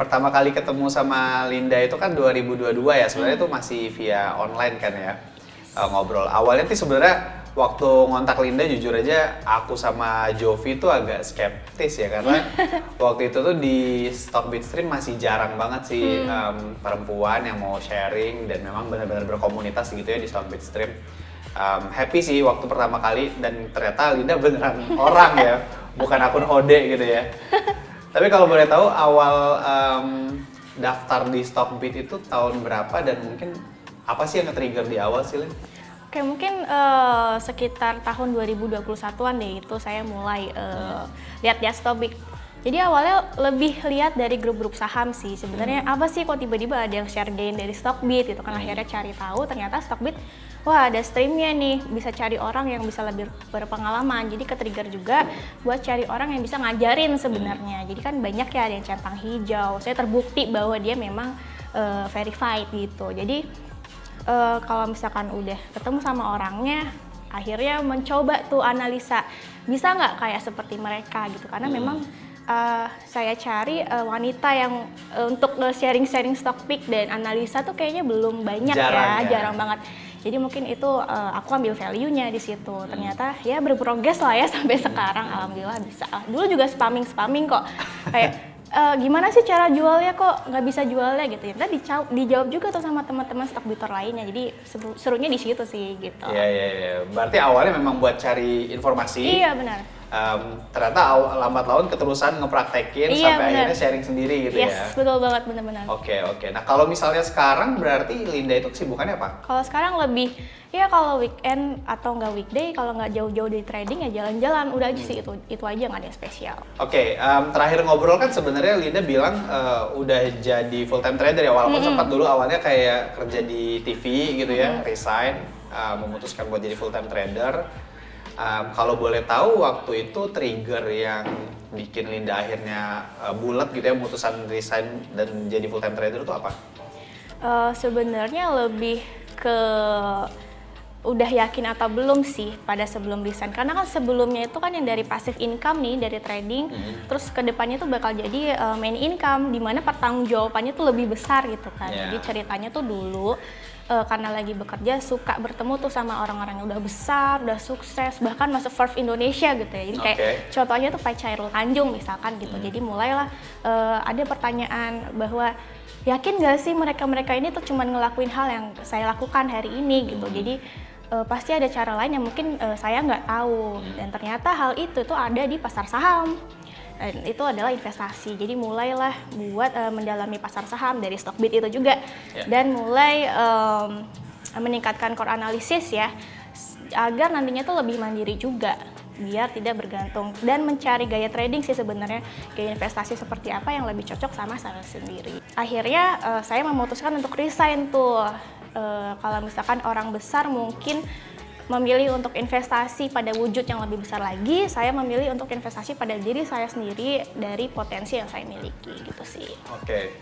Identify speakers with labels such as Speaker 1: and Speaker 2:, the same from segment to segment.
Speaker 1: pertama kali ketemu sama Linda itu kan 2022 ya, sebenarnya itu masih via online kan ya, ngobrol. Awalnya tuh sebenarnya waktu ngontak Linda jujur aja aku sama Jovi tuh agak skeptis ya, karena waktu itu tuh di Stock Bitstream masih jarang banget sih perempuan yang mau sharing dan memang benar-benar berkomunitas gitu ya di Stock Bitstream. Happy sih waktu pertama kali, dan ternyata Linda beneran orang ya, bukan akun hode gitu ya. Tapi kalau boleh tahu awal daftar di Stockbit itu tahun berapa, dan mungkin apa sih yang nge-trigger di awal sih, Lin?
Speaker 2: Oke, mungkin sekitar tahun 2021-an deh itu saya mulai lihat-lihat Stockbit. Jadi awalnya lebih lihat dari grup-grup saham sih. Sebenarnya apa sih kok tiba-tiba ada yang share gain dari Stockbit itu kan, akhirnya cari tahu ternyata Stockbit wah ada streamnya nih, bisa cari orang yang bisa lebih berpengalaman. Jadi ke-trigger juga buat cari orang yang bisa ngajarin sebenarnya. Jadi kan banyak ya, ada yang centang hijau. Saya terbukti bahwa dia memang verified gitu. Jadi kalau misalkan udah ketemu sama orangnya, akhirnya mencoba tuh analisa, bisa nggak kayak seperti mereka gitu. Karena memang saya cari wanita yang untuk sharing-sharing stock pick dan analisa tuh kayaknya belum banyak, jarang banget. Jadi mungkin itu aku ambil value-nya di situ. Ternyata ya berprogres lah ya sampai sekarang, alhamdulillah bisa. Dulu juga spamming kok, kayak gimana sih cara jualnya, kok nggak bisa jualnya gitu ya. Tadi dijawab juga tuh sama teman-teman stockbiter lainnya. Jadi serunya di situ sih gitu.
Speaker 1: Iya. Berarti awalnya memang buat cari informasi.
Speaker 2: Iya benar.
Speaker 1: Ternyata lambat laun keterusan ngepraktekin sampai akhirnya sharing sendiri gitu ya.
Speaker 2: Yes, betul banget, benar-benar.
Speaker 1: Oke. Nah kalau misalnya sekarang berarti Linda itu kesibukannya apa?
Speaker 2: Kalau sekarang lebih ya kalau weekend atau nggak weekday, kalau nggak jauh-jauh dari trading ya jalan-jalan, udah aja sih, itu aja, nggak ada yang spesial.
Speaker 1: Oke, terakhir ngobrol kan sebenarnya Linda bilang udah jadi full time trader ya, walaupun sempat dulu awalnya kayak kerja di TV gitu ya, resign, memutuskan buat jadi full time trader. Kalau boleh tahu waktu itu trigger yang bikin Linda akhirnya bulat gitu ya, memutuskan resign dan jadi full time trader itu apa?
Speaker 2: Sebenarnya lebih ke udah yakin atau belum sih pada sebelum resign, karena kan sebelumnya itu kan yang dari passive income nih dari trading, terus kedepannya tuh bakal jadi main income, dimana pertanggungjawabannya tuh lebih besar gitu kan. Jadi ceritanya tuh dulu karena lagi bekerja suka bertemu tuh sama orang-orang yang udah besar, udah sukses, bahkan masuk Forbes Indonesia gitu ya. Jadi kayak contohnya tuh Pak Chairul Tanjung misalkan gitu. Jadi mulailah ada pertanyaan bahwa yakin gak sih mereka-mereka ini tuh cuman ngelakuin hal yang saya lakukan hari ini gitu. Jadi pasti ada cara lain yang mungkin saya nggak tahu. Dan ternyata hal itu tuh ada di pasar saham. Dan itu adalah investasi. Jadi mulailah buat mendalami pasar saham dari Stockbit itu juga. Dan mulai meningkatkan core analysis ya, agar nantinya tuh lebih mandiri juga, biar tidak bergantung, dan mencari gaya trading sih sebenarnya, gaya investasi seperti apa yang lebih cocok sama saya sendiri. Akhirnya saya memutuskan untuk resign tuh. Kalau misalkan orang besar mungkin memilih untuk investasi pada wujud yang lebih besar lagi, saya memilih untuk investasi pada diri saya sendiri dari potensi yang saya miliki gitu sih.
Speaker 1: Oke.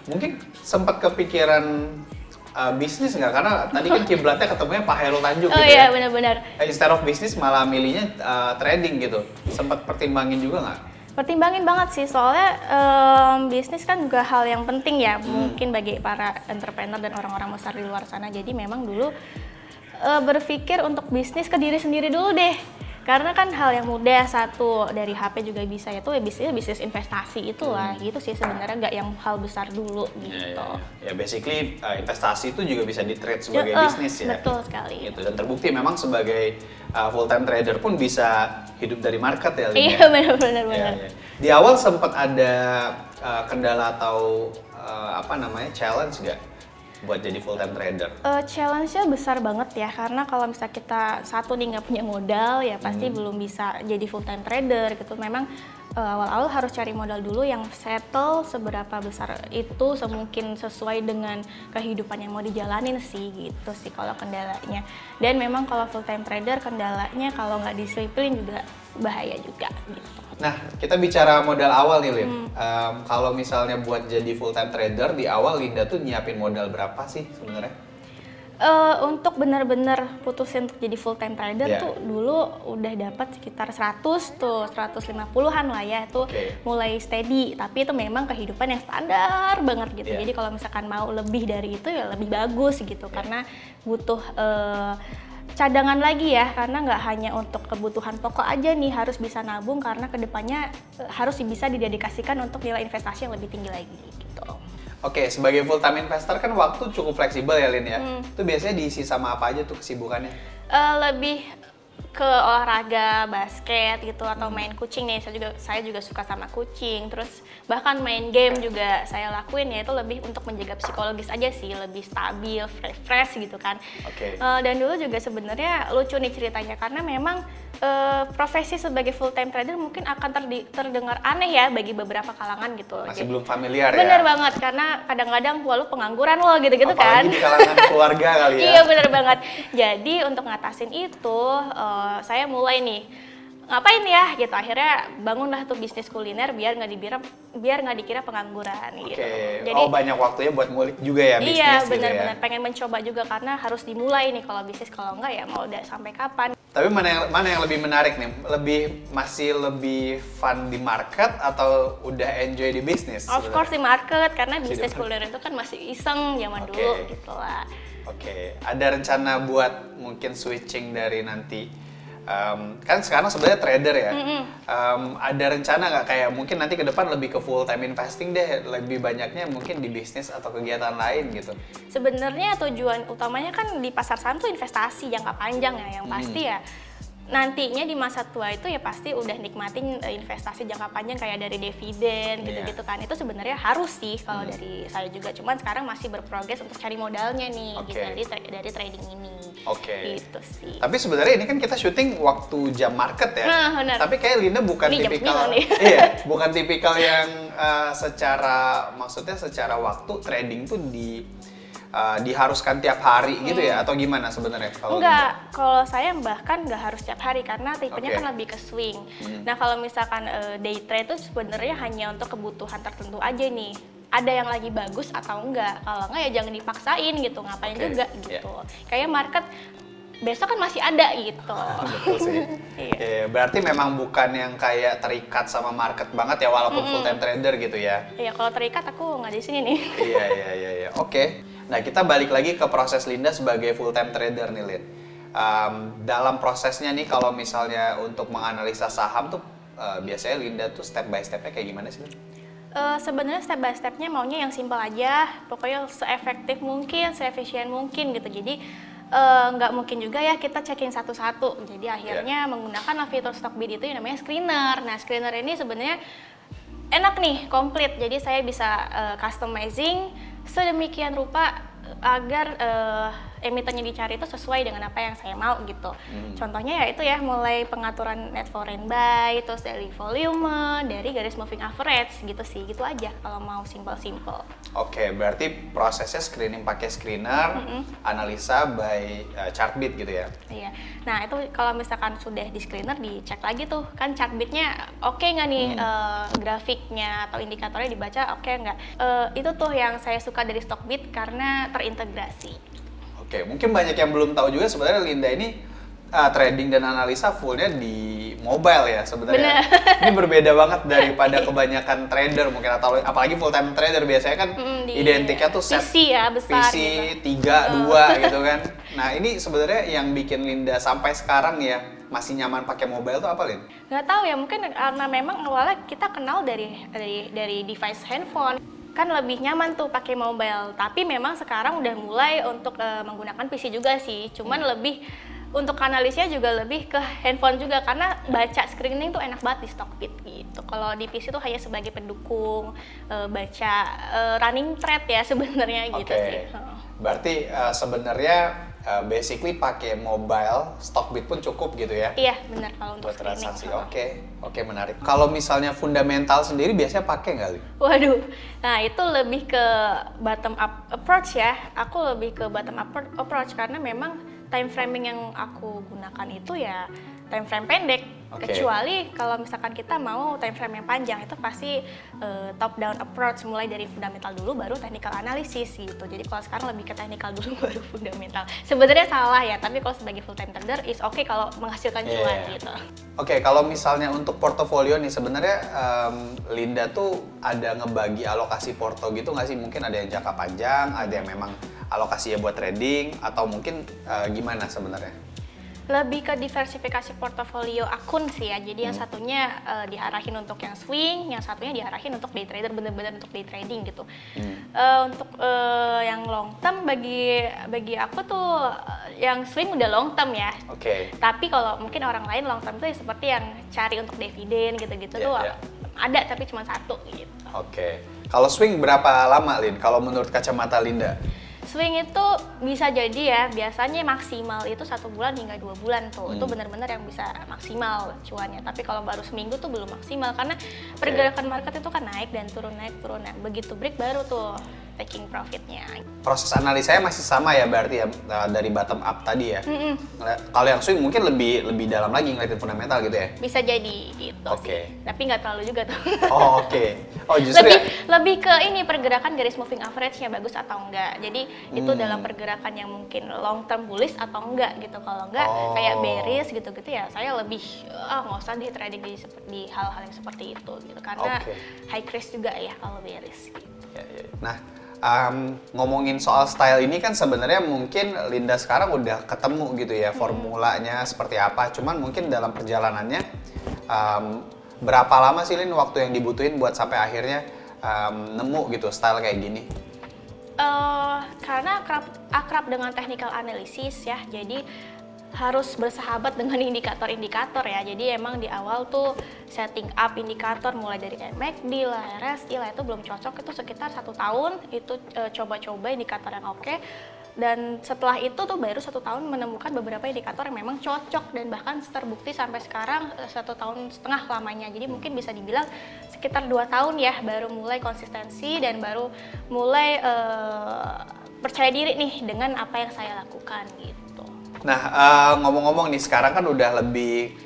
Speaker 1: Mungkin sempat kepikiran bisnis nggak? Karena tadi kan kiblatnya ketemunya Pak Chairul Tanjung gitu
Speaker 2: iya,
Speaker 1: ya.
Speaker 2: benar-benar.
Speaker 1: Instead of bisnis malah milihnya trading gitu. Sempat pertimbangin juga nggak?
Speaker 2: Pertimbangin banget sih, soalnya bisnis kan juga hal yang penting ya, mungkin bagi para entrepreneur dan orang-orang besar di luar sana. Jadi memang dulu berpikir untuk bisnis ke diri sendiri dulu deh, karena kan hal yang mudah, satu dari HP juga bisa, itu ya bisnis investasi itulah gitu sih sebenarnya, nggak yang hal besar dulu gitu.
Speaker 1: Ya basically investasi itu juga bisa di trade sebagai bisnis ya.
Speaker 2: Betul sekali.
Speaker 1: Gitu. Dan terbukti memang sebagai full time trader pun bisa hidup dari market ya.
Speaker 2: Iya benar-benar.
Speaker 1: Di awal sempat ada kendala atau challenge nggak buat jadi full time trader?
Speaker 2: Challenge-nya besar banget ya, karena kalau misalnya kita satu nih nggak punya modal ya pasti belum bisa jadi full time trader gitu. Memang awal-awal harus cari modal dulu yang settle seberapa besar itu semungkin sesuai dengan kehidupan yang mau dijalanin sih gitu sih kalau kendalanya. Dan memang kalau full time trader kendalanya kalau nggak disiplin juga bahaya juga gitu.
Speaker 1: Nah, kita bicara modal awal nih, Lin. Kalau misalnya buat jadi full time trader di awal, Linda tuh nyiapin modal berapa sih sebenarnya?
Speaker 2: Untuk benar-benar putusin untuk jadi full time trader
Speaker 1: Yeah.
Speaker 2: tuh dulu udah dapat sekitar 100 tuh 150-an lah ya itu mulai steady, tapi itu memang kehidupan yang standar banget gitu.
Speaker 1: Yeah.
Speaker 2: Jadi kalau misalkan mau lebih dari itu ya lebih bagus gitu karena butuh cadangan lagi ya, karena nggak hanya untuk kebutuhan pokok aja nih, harus bisa nabung karena kedepannya harus bisa didedikasikan untuk nilai investasi yang lebih tinggi lagi gitu.
Speaker 1: Oke, sebagai full time investor kan waktu cukup fleksibel ya Lin ya. Itu biasanya diisi sama apa aja tuh kesibukannya?
Speaker 2: Lebih ke olahraga basket gitu atau main kucing nih, saya juga suka sama kucing, terus bahkan main game juga saya lakuin, ya itu lebih untuk menjaga psikologis aja sih, lebih stabil, fresh gitu kan. Dan dulu juga sebenarnya lucu nih ceritanya karena memang profesi sebagai full time trader mungkin akan terdengar aneh ya bagi beberapa kalangan gitu.
Speaker 1: Masih belum familiar ya?
Speaker 2: Bener banget, karena kadang-kadang lu pengangguran lo gitu-gitu kan.
Speaker 1: Apalagi di kalangan keluarga kali ya?
Speaker 2: Iya bener banget. Jadi untuk ngatasin itu, saya mulai nih, ngapain ya gitu, akhirnya bangunlah tuh bisnis kuliner biar nggak dikira pengangguran gitu.
Speaker 1: Jadi banyak waktunya buat ngulik juga ya bisnis.
Speaker 2: Iya
Speaker 1: gitu
Speaker 2: bener-bener
Speaker 1: ya?
Speaker 2: pengen mencoba juga karena harus dimulai nih kalau bisnis, kalau enggak ya mau udah sampai kapan.
Speaker 1: Tapi mana yang lebih menarik nih? Masih lebih fun di market atau udah enjoy di bisnis?
Speaker 2: Of course di market, karena bisnis kuliner itu kan masih iseng zaman dulu gitu lah.
Speaker 1: Ada rencana buat mungkin switching dari nanti kan sekarang sebenarnya trader ya. Ada rencana nggak kayak mungkin nanti ke depan lebih ke full time investing deh, lebih banyaknya mungkin di bisnis atau kegiatan lain gitu?
Speaker 2: Sebenarnya tujuan utamanya kan di pasar saham tuh investasi jangka panjang ya, yang pasti ya nantinya di masa tua itu ya pasti udah nikmatin investasi jangka panjang kayak dari dividen gitu-gitu kan. Itu sebenarnya harus sih kalau dari saya juga, cuman sekarang masih berprogres untuk cari modalnya nih gitu dari trading ini. Gitu sih.
Speaker 1: Tapi sebenarnya ini kan kita syuting waktu jam market ya.
Speaker 2: Nah, benar.
Speaker 1: Tapi kayak Linda bukan
Speaker 2: Ini
Speaker 1: tipikal bukan tipikal yang secara waktu trading tuh diharuskan tiap hari gitu ya, atau gimana sebenarnya kalau
Speaker 2: enggak, kalau saya bahkan nggak harus tiap hari karena tipenya kan lebih ke swing. Nah kalau misalkan day trade itu sebenarnya hanya untuk kebutuhan tertentu aja nih. Ada yang lagi bagus atau enggak, kalau enggak ya jangan dipaksain gitu, ngapain juga gitu. Kayak market besok kan masih ada gitu.
Speaker 1: Betul sih. Berarti memang bukan yang kayak terikat sama market banget ya, walaupun full time trader gitu ya.
Speaker 2: Iya, kalau terikat aku nggak di sini nih.
Speaker 1: Iya. Nah, kita balik lagi ke proses Linda sebagai full time trader nih, Lin. Dalam prosesnya nih, kalau misalnya untuk menganalisa saham tuh biasanya Linda tuh step by stepnya kayak gimana sih?
Speaker 2: Sebenarnya step by stepnya maunya yang simple aja, pokoknya seefektif mungkin, seefisien mungkin gitu. Jadi nggak mungkin juga ya kita checking satu-satu. Jadi akhirnya menggunakan fitur Stockbit itu yang namanya screener. Nah, screener ini sebenarnya enak nih, komplit. Jadi saya bisa customizing sedemikian rupa agar emitennya dicari itu sesuai dengan apa yang saya mau gitu. Contohnya ya itu ya, mulai pengaturan net foreign buy, terus dari volume, dari garis moving average gitu sih, gitu aja kalau mau simple-simple.
Speaker 1: Berarti prosesnya screening pakai screener, analisa by Chartbit gitu ya? Iya.
Speaker 2: Nah itu kalau misalkan sudah di screener, dicek lagi tuh kan Chartbitnya oke nggak nih, grafiknya atau indikatornya dibaca oke nggak. Itu tuh yang saya suka dari Stockbit karena terintegrasi.
Speaker 1: Mungkin banyak yang belum tahu juga sebenarnya Linda ini trading dan analisa fullnya di mobile ya sebenarnya. Ini berbeda banget daripada kebanyakan trader mungkin, atau apalagi full time trader biasanya kan identiknya tuh set
Speaker 2: PC ya, besar
Speaker 1: PC
Speaker 2: gitu.
Speaker 1: 3, 2 gitu kan. Nah ini sebenarnya yang bikin Linda sampai sekarang ya masih nyaman pakai mobile tuh apa, Lin?
Speaker 2: Nggak tahu ya, mungkin karena memang awalnya kita kenal dari device handphone. Kan lebih nyaman tuh pakai mobile, tapi memang sekarang udah mulai untuk menggunakan PC juga sih, cuman lebih untuk analisnya juga lebih ke handphone juga karena baca screening tuh enak banget di Stockbit gitu. Kalau di PC tuh hanya sebagai pendukung baca running trade ya sebenarnya gitu sih.
Speaker 1: Berarti sebenarnya basically pakai mobile Stockbit pun cukup gitu ya?
Speaker 2: Iya benar kalau untuk
Speaker 1: transaksi. Oke, menarik. Kalau misalnya fundamental sendiri biasanya pakai nggak, Li?
Speaker 2: Waduh, nah itu lebih ke bottom up approach ya. Aku lebih ke bottom up approach karena memang time framing yang aku gunakan itu ya time frame pendek.
Speaker 1: Oke.
Speaker 2: Kecuali kalau misalkan kita mau time frame yang panjang, itu pasti top down approach, mulai dari fundamental dulu baru technical analysis gitu. Jadi kalau sekarang lebih ke technical dulu baru fundamental. Sebenarnya salah ya, tapi kalau sebagai full time trader is oke kalau menghasilkan cuan gitu.
Speaker 1: Oke, kalau misalnya untuk portofolio nih sebenarnya Linda tuh ada ngebagi alokasi porto gitu nggak sih? Mungkin ada yang jangka panjang, ada yang memang alokasinya buat trading, atau mungkin gimana sebenarnya?
Speaker 2: Lebih ke diversifikasi portofolio akun sih ya. Jadi yang satunya diarahin untuk yang swing, yang satunya diarahin untuk day trader, bener-bener untuk day trading gitu. Untuk yang long term bagi aku tuh yang swing udah long term ya.
Speaker 1: Oke.
Speaker 2: Tapi kalau mungkin orang lain long term tuh ya seperti yang cari untuk dividen gitu-gitu tuh ada, tapi cuma satu gitu.
Speaker 1: Oke. Kalau swing berapa lama, Lin? Kalau menurut kacamata Linda?
Speaker 2: Swing itu bisa jadi ya, biasanya maksimal itu 1 bulan hingga 2 bulan tuh. Itu benar-benar yang bisa maksimal cuannya. Tapi kalau baru seminggu tuh belum maksimal, karena pergerakan market itu kan naik dan turun. Nah, begitu break baru tuh taking profitnya.
Speaker 1: Proses analisanya masih sama ya berarti ya, dari bottom up tadi ya? Kalau yang swing mungkin lebih dalam lagi ngeliatin fundamental gitu ya?
Speaker 2: Bisa jadi gitu sih. Tapi nggak terlalu juga tuh.
Speaker 1: Oh, oke. Oh, justru
Speaker 2: lebih ke ini pergerakan garis moving average-nya bagus atau enggak. Jadi itu dalam pergerakan yang mungkin long term bullish atau enggak gitu. Kalau enggak kayak bearish gitu-gitu ya saya lebih nggak usah deh trading di hal-hal yang seperti itu gitu. Karena high risk juga ya kalau bearish gitu.
Speaker 1: Nah, ngomongin soal style ini kan sebenarnya mungkin Linda sekarang udah ketemu gitu ya formulanya seperti apa. Cuman mungkin dalam perjalanannya berapa lama sih Lin waktu yang dibutuhin buat sampai akhirnya nemu gitu style kayak gini?
Speaker 2: Karena akrab dengan technical analysis ya, jadi harus bersahabat dengan indikator-indikator ya. Jadi emang di awal tuh setting up indikator mulai dari MACD lah, RSI lah, itu belum cocok, itu sekitar 1 tahun itu coba-coba indikator yang oke. Dan setelah itu tuh baru 1 tahun menemukan beberapa indikator yang memang cocok dan bahkan terbukti sampai sekarang 1,5 tahun lamanya. Jadi mungkin bisa dibilang sekitar 2 tahun ya baru mulai konsistensi dan baru mulai percaya diri nih dengan apa yang saya lakukan gitu.
Speaker 1: Nah, ngomong-ngomong nih sekarang kan udah lebih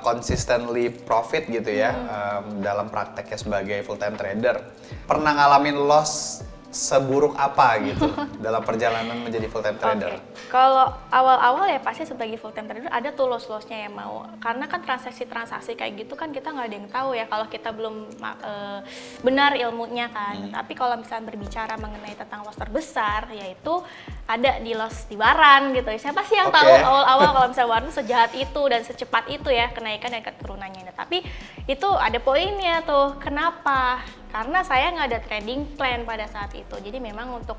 Speaker 1: consistently profit gitu ya dalam prakteknya sebagai full time trader. Pernah ngalamin loss seburuk apa gitu dalam perjalanan menjadi full time trader?
Speaker 2: Kalau awal-awal ya pasti sebagai full time trader ada tuh loss-lossnya yang mau, karena kan transaksi-transaksi kayak gitu kan kita nggak ada yang tahu ya kalau kita belum benar ilmunya kan. Tapi kalau misalnya berbicara mengenai tentang loss terbesar, yaitu ada di loss di waran gitu. Siapa sih yang tahu awal-awal kalau misalnya waran sejahat itu dan secepat itu ya kenaikan dan keturunannya. Tapi itu ada poinnya tuh. Kenapa? Karena saya nggak ada trading plan pada saat itu. Jadi memang untuk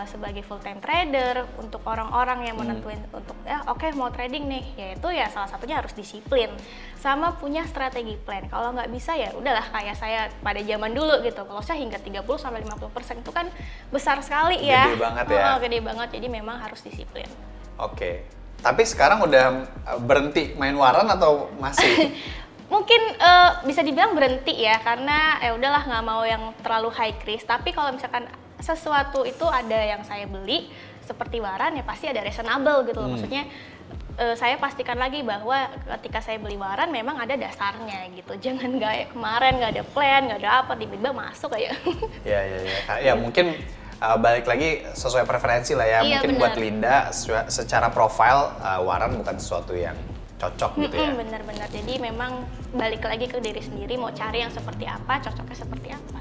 Speaker 2: sebagai full time trader, untuk orang-orang yang menentuin untuk mau trading nih, yaitu ya salah satunya harus disiplin sama punya strategi plan. Kalau nggak bisa ya udahlah kayak saya pada zaman dulu gitu. Kalau saya hingga 30-50% itu kan besar sekali ya.
Speaker 1: Gede banget ya.
Speaker 2: Gede banget. Jadi memang harus disiplin.
Speaker 1: Oke. Tapi sekarang udah berhenti main waran atau masih?
Speaker 2: Mungkin bisa dibilang berhenti ya, karena ya udahlah nggak mau yang terlalu high risk. Tapi kalau misalkan sesuatu itu ada yang saya beli seperti waran ya pasti ada reasonable gitu loh. Maksudnya saya pastikan lagi bahwa ketika saya beli waran memang ada dasarnya gitu. Jangan kayak kemarin nggak ada plan, nggak ada apa, tiba-tiba masuk aja.
Speaker 1: Ya mungkin balik lagi sesuai preferensi lah ya. Mungkin bener. Buat Linda secara profile waran bukan sesuatu yang cocok gitu ya.
Speaker 2: Bener-bener. Jadi memang balik lagi ke diri sendiri mau cari yang seperti apa, cocoknya seperti apa.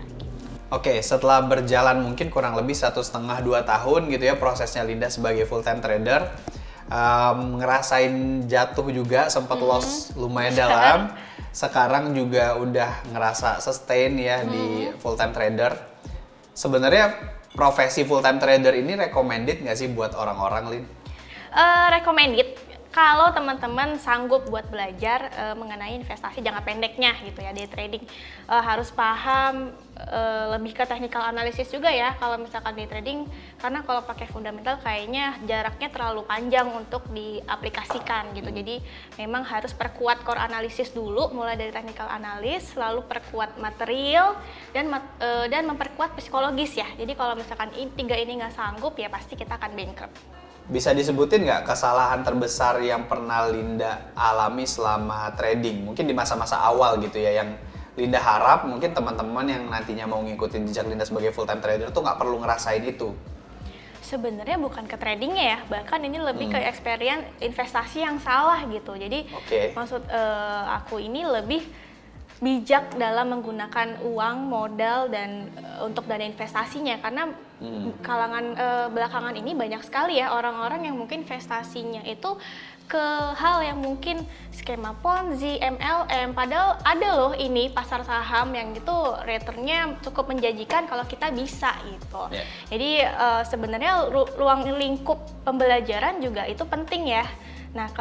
Speaker 1: Oke, setelah berjalan mungkin kurang lebih 1,5-2 tahun gitu ya prosesnya Linda sebagai full time trader, ngerasain jatuh juga, sempat loss lumayan dalam. Sekarang juga udah ngerasa sustain ya di full time trader. Sebenarnya profesi full time trader ini recommended nggak sih buat orang-orang, Lin?
Speaker 2: Recommended. Kalau teman-teman sanggup buat belajar mengenai investasi jangka pendeknya gitu ya, day trading, harus paham lebih ke technical analysis juga ya kalau misalkan day trading, karena kalau pakai fundamental kayaknya jaraknya terlalu panjang untuk diaplikasikan gitu. Jadi memang harus perkuat core analysis dulu, mulai dari technical analysis, lalu perkuat material dan memperkuat psikologis ya. Jadi kalau misalkan 3 ini nggak sanggup ya pasti kita akan bankrupt.
Speaker 1: Bisa disebutin nggak kesalahan terbesar yang pernah Linda alami selama trading? Mungkin di masa-masa awal gitu ya, yang Linda harap mungkin teman-teman yang nantinya mau ngikutin jejak Linda sebagai full time trader tuh nggak perlu ngerasain itu.
Speaker 2: Sebenarnya bukan ke tradingnya ya, bahkan ini lebih ke experience investasi yang salah gitu. Jadi maksud aku ini lebih bijak dalam menggunakan uang, modal, dan untuk dana investasinya. Karena kalangan belakangan ini banyak sekali ya orang-orang yang mungkin investasinya itu ke hal yang mungkin skema Ponzi, MLM, padahal ada loh ini pasar saham yang itu returnnya cukup menjanjikan kalau kita bisa gitu. Jadi sebenarnya ruang lingkup pembelajaran juga itu penting ya. Nah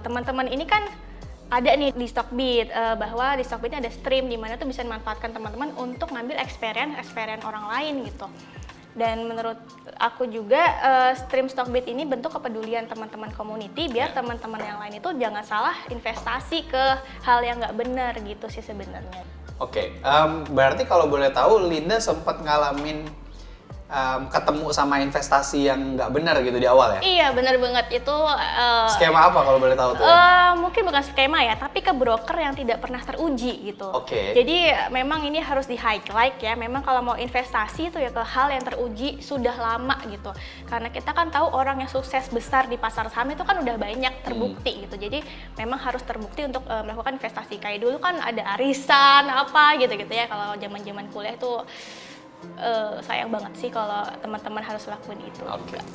Speaker 2: teman-teman ini kan ada nih di Stockbit, bahwa di Stockbit ada stream di mana tuh bisa memanfaatkan teman-teman untuk ngambil experience orang lain gitu. Dan menurut aku juga stream Stockbit ini bentuk kepedulian teman-teman community biar teman-teman yang lain itu jangan salah investasi ke hal yang nggak benar gitu sih sebenarnya.
Speaker 1: Berarti kalau boleh tahu Linda sempat ngalamin ketemu sama investasi yang nggak benar gitu di awal ya?
Speaker 2: Iya, benar banget itu.
Speaker 1: Skema apa kalau boleh tahu tuh?
Speaker 2: Mungkin bukan skema ya, tapi ke broker yang tidak pernah teruji gitu. Jadi memang ini harus di highlight ya. Memang kalau mau investasi itu ya ke hal yang teruji sudah lama gitu. Karena kita kan tahu orang yang sukses besar di pasar saham itu kan udah banyak terbukti gitu. Jadi memang harus terbukti untuk melakukan investasi. Kayak dulu kan ada arisan apa gitu-gitu ya. Kalau zaman-zaman kuliah itu sayang banget sih kalau teman-teman harus lakuin itu.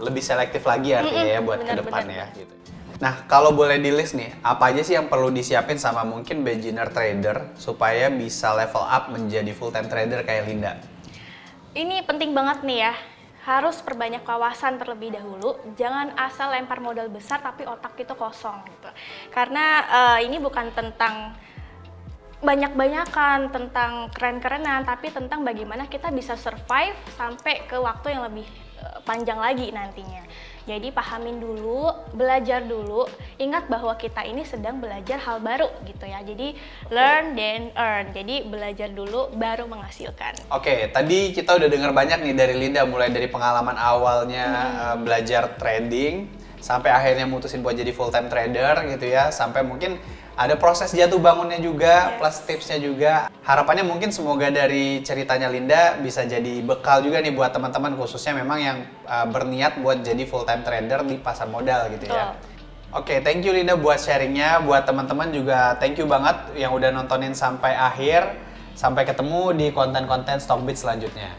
Speaker 1: Lebih selektif lagi artinya ya buat ke depan ya gitu. Nah, kalau boleh di list nih, apa aja sih yang perlu disiapin sama mungkin beginner trader supaya bisa level up menjadi full time trader kayak Linda?
Speaker 2: Ini penting banget nih ya. Harus perbanyak wawasan terlebih dahulu. Jangan asal lempar modal besar tapi otak itu kosong gitu. Karena ini bukan tentang banyak-banyakan tentang keren-kerenan, tapi tentang bagaimana kita bisa survive sampai ke waktu yang lebih panjang lagi nantinya. Jadi pahamin dulu, belajar dulu, ingat bahwa kita ini sedang belajar hal baru gitu ya. Jadi learn then earn, jadi belajar dulu baru menghasilkan.
Speaker 1: Tadi kita udah dengar banyak nih dari Linda, mulai dari pengalaman awalnya belajar trading, sampai akhirnya mutusin buat jadi full time trader gitu ya, sampai mungkin ada proses jatuh bangunnya juga, plus tipsnya juga. Harapannya mungkin semoga dari ceritanya Linda bisa jadi bekal juga nih buat teman-teman, khususnya memang yang berniat buat jadi full time trader di pasar modal gitu ya. Thank you Linda buat sharingnya. Buat teman-teman juga thank you banget yang udah nontonin sampai akhir. Sampai ketemu di konten-konten Stockbit selanjutnya.